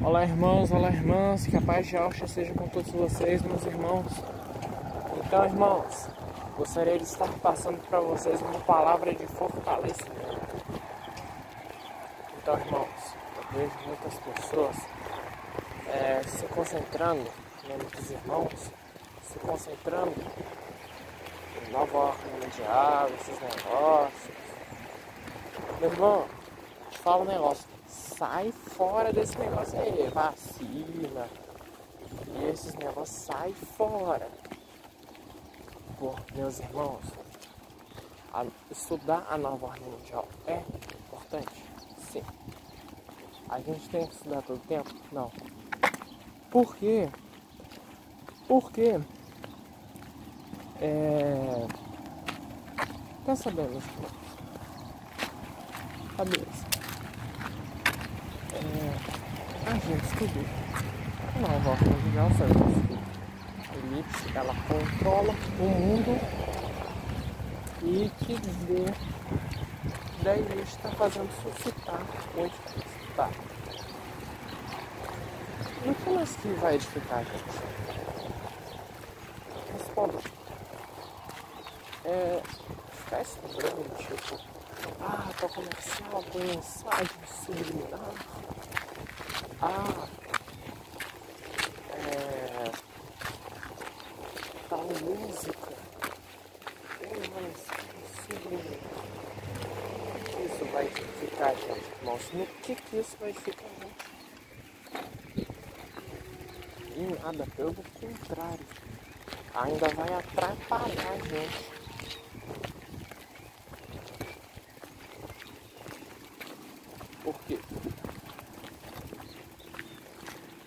Olá irmãs, que a paz de Alxa seja com todos vocês, meus irmãos. Então, irmãos, gostaria de estar passando para vocês uma palavra de fortalecimento. Então, irmãos, eu vejo muitas pessoas se concentrando, muitos irmãos, se concentrando em nova ordem mundial, esses negócios. Meu irmão, te falo um negócio. Sai fora desse negócio aí, vacina e esses negócios, sai fora. Pô, meus irmãos, estudar a nova ordem mundial é importante? Sim. A gente tem que estudar todo o tempo? Não. Por quê? Porque quer saber, meus irmãos? Cabeça. A gente estuda a nova ordem mundial, sabe? Elite, ela controla o mundo e que dizer da elite está fazendo suscitar o edificar. E o que mais que vai edificar, gente? Responda. Ficar estudando, tipo, tal comercial, tem mensagem subliminar. Tal música. Isso vai edificar, gente, irmãos. No que isso vai edificar, gente? Em nada, pelo contrário. Ainda vai atrapalhar a gente. Por quê?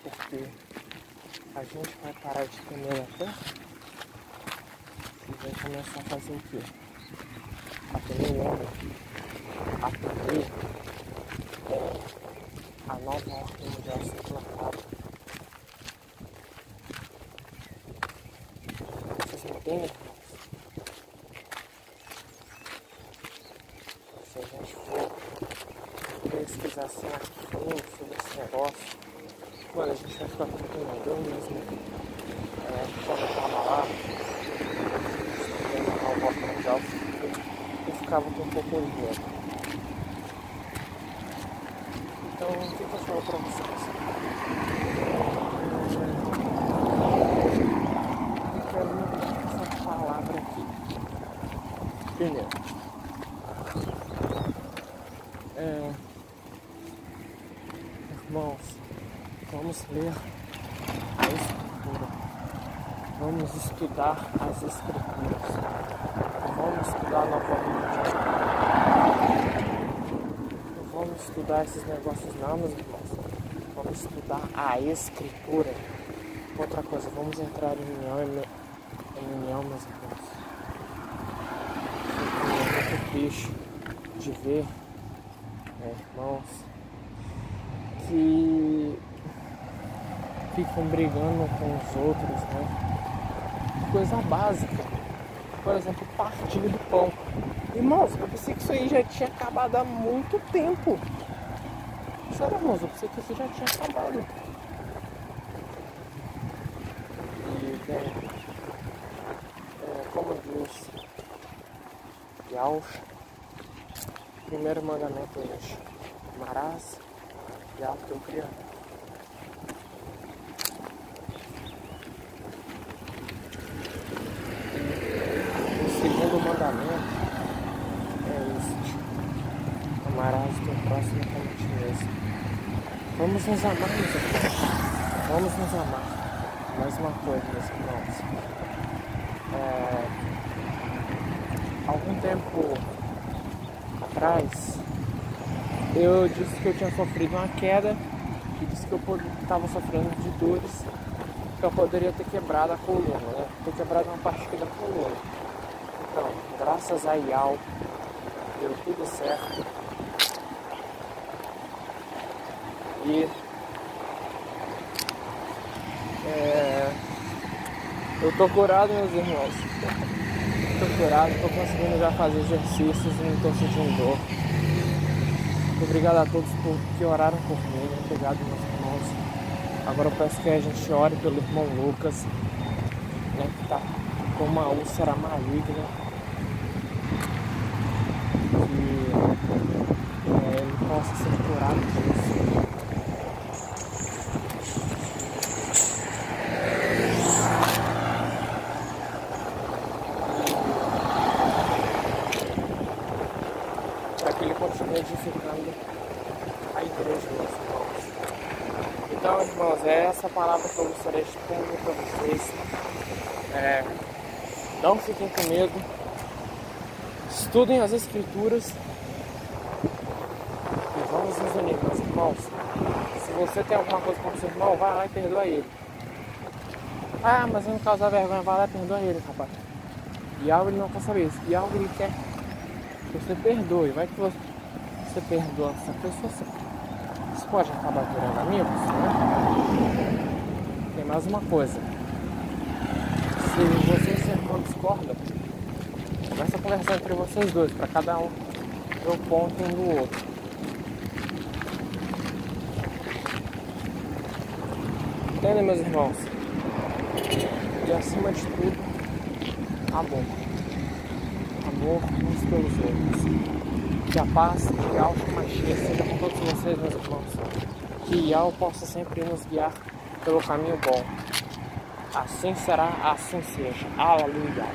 Porque a gente vai parar de comer na terra e vai começar a fazer o quê? A temer o homem, a temer a nova ordem mundial ser plantada. Vocês não entendem, irmãos? Se a gente for pesquisar assim a fundo sobre esse negócio, mano, a gente vai ficar com eu mesmo. Quando eu tava lá, estudando a nova ordem mundial, eu ficava com um pouco de medo. Então, o que eu falo pra vocês? Eu quero mandar essa palavra aqui. Primeiro, irmãos, vamos ler a Escritura, vamos estudar as Escrituras, vamos estudar a nova ordem mundial. Não vamos estudar esses negócios não, meus irmãos, vamos estudar a Escritura. Outra coisa, vamos entrar em união, meus irmãos. É muito triste de ver, irmãos, que ficam brigando com os outros, né? Coisa básica. Por exemplo, partilha do pão. Irmãos, eu pensei que isso aí já tinha acabado há muito tempo. Sério, irmãos, eu pensei que isso já tinha acabado. E, como diz Yahshua, o primeiro mandamento é este: amarás Yahweh teu Criador. O segundo mandamento é este: amarás o teu próximo como a ti mesmo. Vamos nos amar, meus irmãos. Vamos nos amar. Mais uma coisa, meus irmãos. Algum tempo atrás, eu disse que eu tinha sofrido uma queda e disse que eu estava sofrendo de dores, que eu poderia ter quebrado a coluna, né? Ter quebrado uma parte aqui da coluna. Então, graças a Yahweh, deu tudo certo. E eu tô curado, meus irmãos. Tô curado, tô conseguindo já fazer exercícios e não tô sentindo dor. Muito obrigado a todos que oraram por mim. Obrigado, meus irmãos. irmãos. Agora eu peço que a gente ore pelo irmão Lucas, né, que tá com uma úlcera maligna, que ele possa ser curado disso. Para que ele continue edificando a igreja, meus irmãos. Então, irmãos, é essa palavra que eu gostaria de ter para vocês. Não fiquem com medo. Estudem as escrituras. E vamos nos unir, meus irmãos. Se você tem alguma coisa com o seu irmão, vai lá e perdoa ele. Ah, mas eu não causar vergonha, vai lá e perdoa ele, rapaz. E algo ele não quer saber isso. E algo ele quer que você perdoe. Vai que você perdoa essa pessoa. Você pode acabar virando amigos, né? Tem mais uma coisa. Se você e seu irmão discordam, começa a conversar entre vocês dois, para cada um ver o ponto um do outro. Entendem, meus irmãos? E acima de tudo, amor. Amor uns pelos outros. Que a paz de Yahshua Mashiach seja com todos vocês, meus irmãos. Que Yahweh possa sempre nos guiar pelo caminho bom. Assim será, assim seja. Aleluia.